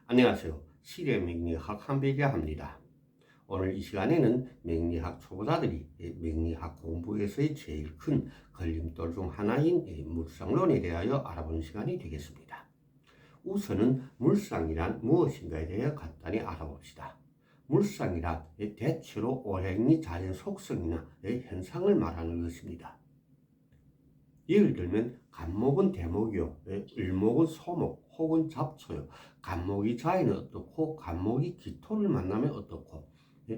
안녕하세요. 시대명리학 한배기합니다. 오늘 이 시간에는 명리학 초보자들이 명리학 공부에서의 제일 큰 걸림돌 중 하나인 물상론에 대하여 알아보는 시간이 되겠습니다. 우선은 물상이란 무엇인가에 대해 간단히 알아봅시다. 물상이란 대체로 오행의 자연 속성이나 현상을 말하는 것입니다. 예를 들면 간목은 대목이요, 을목은 소목 혹은 잡초요, 간목이 자에는 어떻고 간목이 기토를 만나면 어떻고,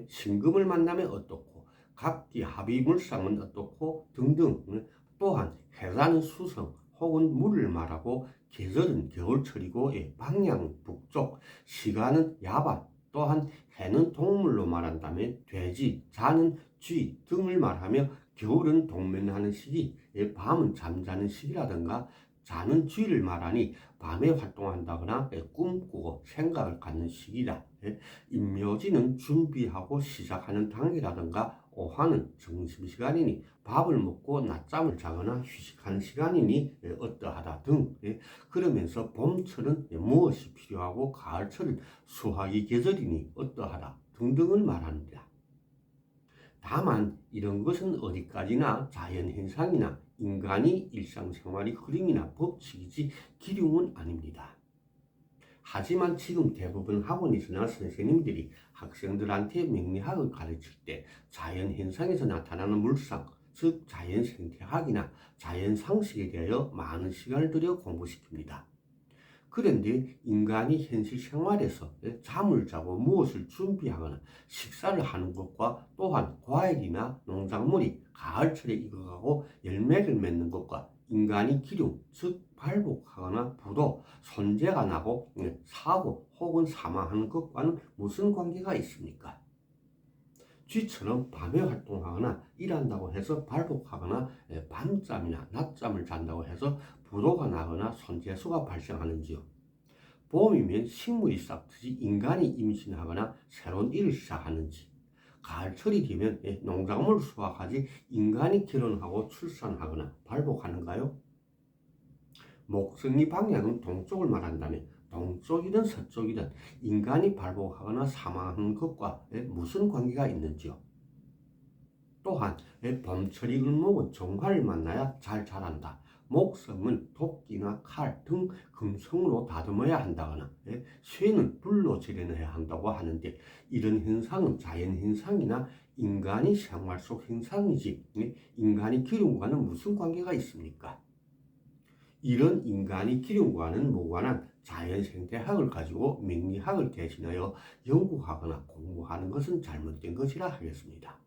신금을 만나면 어떻고, 각기 합의물상은 어떻고 등등. 또한 해라는 수성 혹은 물을 말하고 계절은 겨울철이고 방향 북쪽, 시간은 야반, 또한 해는 동물로 말한다면 돼지, 자는 쥐 등을 말하며 겨울은 동면하는 시기, 밤은 잠자는 시기라든가 자는 쥐를 말하니 밤에 활동한다거나 꿈꾸고 생각을 갖는 시기다. 임묘지는 준비하고 시작하는 단계라든가 오화는 점심시간이니 밥을 먹고 낮잠을 자거나 휴식하는 시간이니 어떠하다 등. 그러면서 봄철은 무엇이 필요하고 가을철은 수확의 계절이니 어떠하다 등등을 말합니다. 다만 이런 것은 어디까지나 자연현상이나 인간이 일상생활의 흐름이나 법칙이지 기륭은 아닙니다. 하지만 지금 대부분 학원에서나 선생님들이 학생들한테 명리학을 가르칠 때 자연현상에서 나타나는 물상, 즉 자연생태학이나 자연상식에 대하여 많은 시간을 들여 공부시킵니다. 그런데 인간이 현실 생활에서 잠을 자고 무엇을 준비하거나 식사를 하는 것과 또한 과일이나 농작물이 가을철에 익어가고 열매를 맺는 것과 인간이 기lum즉 발복하거나 부도, 손재가 나고 사고 혹은 사망하는 것과는 무슨 관계가 있습니까? 쥐처럼 밤에 활동하거나 일한다고 해서 발복하거나 밤잠이나 낮잠을 잔다고 해서 부도가 나거나 손재수가 발생하는지요? 봄이면 식물이 싹트지 인간이 임신하거나 새로운 일을 시작하는지, 가을철이 되면 농작물을 수확하지 인간이 결혼하고 출산하거나 발복하는가요? 목성의 방향은 동쪽을 말한다면 동쪽이든 서쪽이든 인간이 발복하거나 사망하는 것과 무슨 관계가 있는지요? 또한 봄철이 을목은 정화를 만나야 잘 자란다. 목성은 도끼나 칼 등 금성으로 다듬어야 한다거나 쇠는 불로 절여내야 한다고 하는데 이런 현상은 자연현상이나 인간이 생활 속 현상이지 인간이 기름과는 무슨 관계가 있습니까? 이런 인간이 기름과는 무관한 자연생태학을 가지고 명리학을 대신하여 연구하거나 공부하는 것은 잘못된 것이라 하겠습니다.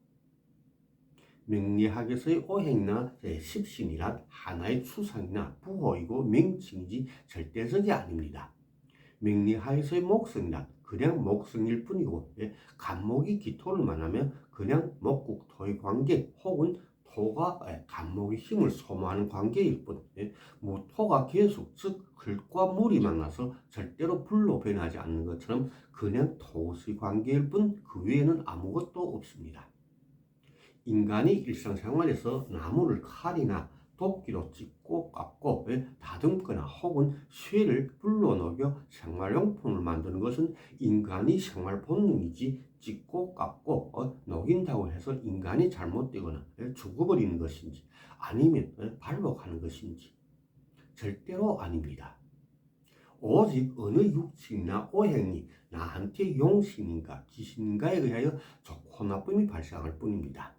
명리학에서의 오행이나 십신이란 하나의 추상이나 부호이고 명칭이지 절대적이 아닙니다. 명리학에서의 목성이란 그냥 목성일 뿐이고 간목이 기토를 만나면 그냥 목국토의 관계 혹은 토가 간목의 힘을 소모하는 관계일 뿐, 무토가 계속 즉 흙과 물이 만나서 절대로 불로 변하지 않는 것처럼 그냥 토의 관계일 뿐 그 외에는 아무것도 없습니다. 인간이 일상생활에서 나무를 칼이나 도끼로 찢고 깎고 다듬거나 혹은 쇠를 불로 녹여 생활용품을 만드는 것은 인간이 생활 본능이지 찢고 깎고 녹인다고 해서 인간이 잘못되거나 죽어버리는 것인지 아니면 발복하는 것인지 절대로 아닙니다. 오직 어느 육신이나 오행이 나한테 용신인가 귀신인가에 의하여 좋고 나쁨이 발생할 뿐입니다.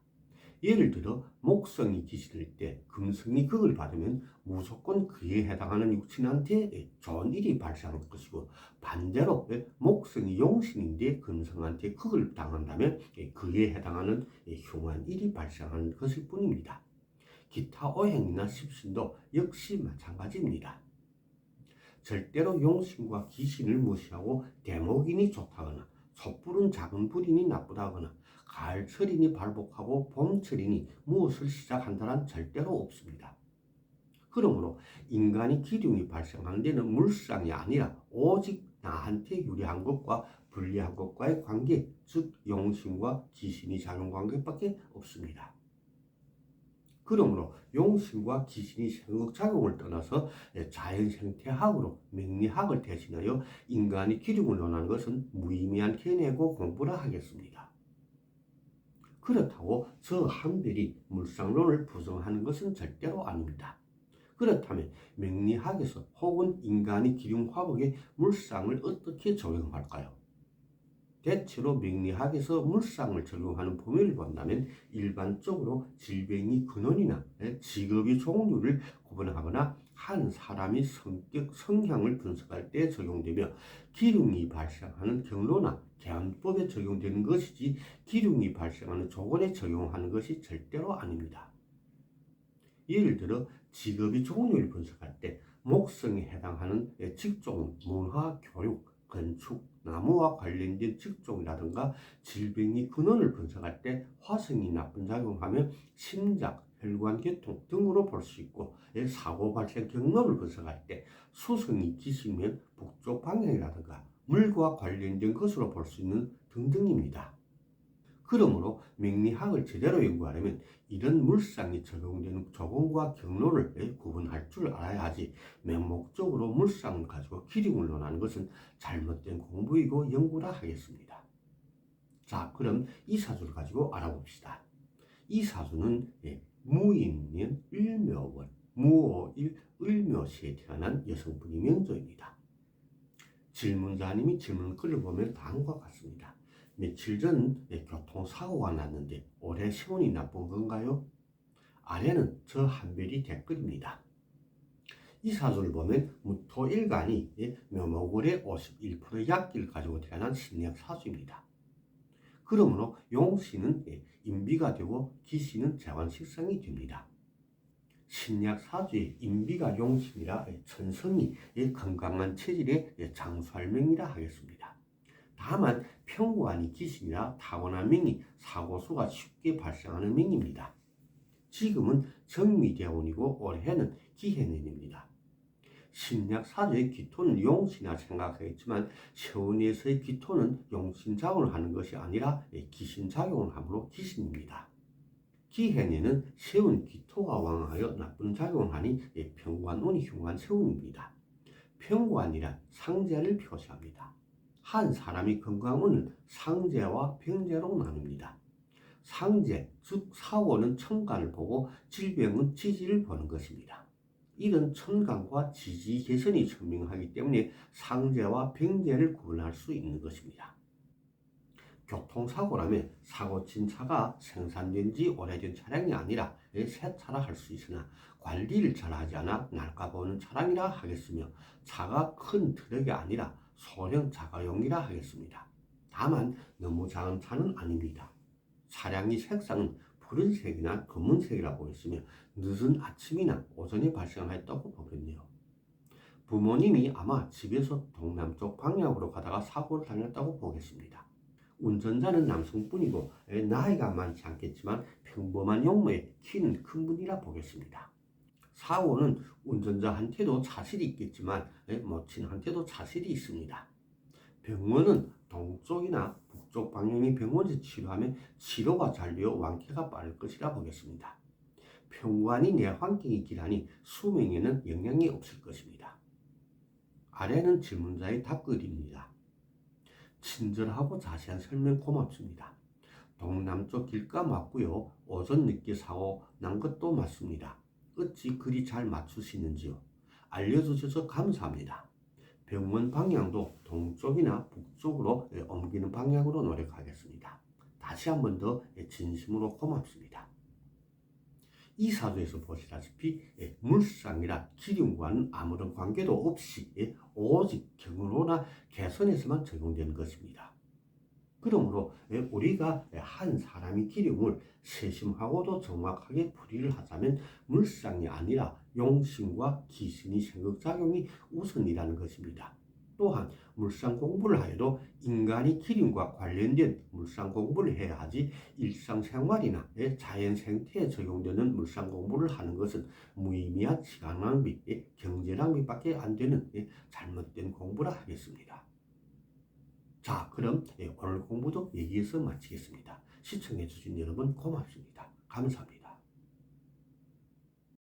예를 들어 목성이 기신일 때 금성이 극을 받으면 무조건 그에 해당하는 육신한테 좋은 일이 발생할 것이고 반대로 목성이 용신인데 금성한테 극을 당한다면 그에 해당하는 흉한 일이 발생하는 것일 뿐입니다. 기타 오행이나 십신도 역시 마찬가지입니다. 절대로 용신과 귀신을 무시하고 대목인이 좋다거나 촛불은 작은 불이니 나쁘다거나 가을철이니 발복하고 봄철이니 무엇을 시작한다란 절대로 없습니다. 그러므로 인간이 기lum이 발생하는 데는 물상이 아니라 오직 나한테 유리한 것과 불리한 것과의 관계, 즉 용신과 귀신이 작용 관계밖에 없습니다. 그러므로 용신과 기신이 생극작용을 떠나서 자연 생태학으로 명리학을 대신하여 인간의 기lum을 논하는 것은 무의미한 견해고 공부라 하겠습니다. 그렇다고 저 한별이 물상론을 부정하는 것은 절대로 아닙니다. 그렇다면 명리학에서 혹은 인간의 기lum 화복에 물상을 어떻게 적용할까요? 대체로 명리학에서 물상을 적용하는 범위를 본다면 일반적으로 질병의 근원이나 직업의 종류를 구분하거나 한 사람의 성격, 성향을 분석할 때 적용되며 기lum이 발생하는 경로나 계한법에 적용되는 것이지 기lum이 발생하는 조건에 적용하는 것이 절대로 아닙니다. 예를 들어 직업의 종류를 분석할 때 목성에 해당하는 직종은 문화, 교육, 건축, 나무와 관련된 직종이라든가 질병의 근원을 분석할 때 화성이 나쁜 작용하며 심장, 혈관 계통 등으로 볼 수 있고 사고 발생 경로를 분석할 때 수성이 기시면 북쪽 방향이라든가 물과 관련된 것으로 볼 수 있는 등등입니다. 그러므로 명리학을 제대로 연구하려면 이런 물상이 적용되는 조건과 경로를 구분할 줄 알아야 하지 맹목적으로 물상을 가지고 기lum을 논하는 것은 잘못된 공부이고 연구라 하겠습니다. 자, 그럼 이 사주를 가지고 알아봅시다. 이 사주는 무인년 을묘월 무오일 을묘시에 태어난 여성분이 명조입니다. 질문자님이 질문글을 보면 다음과 같습니다. 며칠 전 교통사고가 났는데 올해 시운이 나쁜 건가요? 아래는 저 한별이 댓글입니다. 이 사주를 보면 무토일간이 묘목월의 51% 약기를 가지고 태어난 신약 사주입니다. 그러므로 용신은 인비가 되고 기신은 재관식상이 됩니다. 신약 사주의 인비가 용신이라 천성이 건강한 체질의 장수할명이라 하겠습니다. 다만 편관이 기신이라 타고난 명이 사고수가 쉽게 발생하는 명입니다. 지금은 정미대운이고 올해는 기해년입니다. 신약 사주의 기토는 용신이라 생각하겠지만 세운에서의 기토는 용신작용을 하는 것이 아니라 기신작용을 하므로 기신입니다. 기해년은 세운 기토가 왕하여 나쁜 작용을 하니 편관운이 흉한 세운입니다. 편관이란 상재를 표시합니다. 한 사람이 건강운은 상재와 병재로 나눕니다. 상재, 즉 사고는 천간을 보고 질병은 지지를 보는 것입니다. 이런 천간과 지지 개선이 선명하기 때문에 상재와 병재를 구분할 수 있는 것입니다. 교통사고라면 사고친 차가 생산된 지 오래된 차량이 아니라 새 차라 할 수 있으나 관리를 잘하지 않아 낡아보는 차량이라 하겠으며 차가 큰 트럭이 아니라 소형 자가용이라 하겠습니다. 다만 너무 작은 차는 아닙니다. 차량의 색상은 푸른색이나 검은색이라 보였으며 늦은 아침이나 오전에 발생하였다고 보겠네요. 부모님이 아마 집에서 동남쪽 방향으로 가다가 사고를 당했다고 보겠습니다. 운전자는 남성뿐이고 나이가 많지 않겠지만 평범한 용모에 키는 큰 분이라 보겠습니다. 사고는 운전자한테도 차실이 있겠지만 모친한테도 차실이 있습니다. 병원은 동쪽이나 북쪽 방향의 병원에서 치료하면 치료가 잘 되어 완쾌가 빠를 것이라 보겠습니다. 편관이 내환경이 기라니 수명에는 영향이 없을 것입니다. 아래는 질문자의 답글입니다. 친절하고 자세한 설명 고맙습니다. 동남쪽 길가 맞고요. 오전 늦게 사고 난 것도 맞습니다. 어찌 그리 잘 맞추시는지요? 알려주셔서 감사합니다. 병원 방향도 동쪽이나 북쪽으로 옮기는 방향으로 노력하겠습니다. 다시 한 번 더 진심으로 고맙습니다. 이 사주에서 보시다시피 물상이라 기lum과는 아무런 관계도 없이 오직 경로나 개선에서만 적용되는 것입니다. 그러므로 우리가 한 사람의 기lum을 세심하고도 정확하게 풀이를 하자면 물상이 아니라 용신과 기신의 생극작용이 우선이라는 것입니다. 또한 물상 공부를 하여도 인간의 기lum과 관련된 물상 공부를 해야 하지 일상생활이나 자연 생태에 적용되는 물상 공부를 하는 것은 무의미한 시간 낭비, 경제 낭비밖에 안 되는 잘못된 공부라 하겠습니다. 자, 그럼 오늘 공부도 여기에서 마치겠습니다. 시청해주신 여러분 고맙습니다. 감사합니다.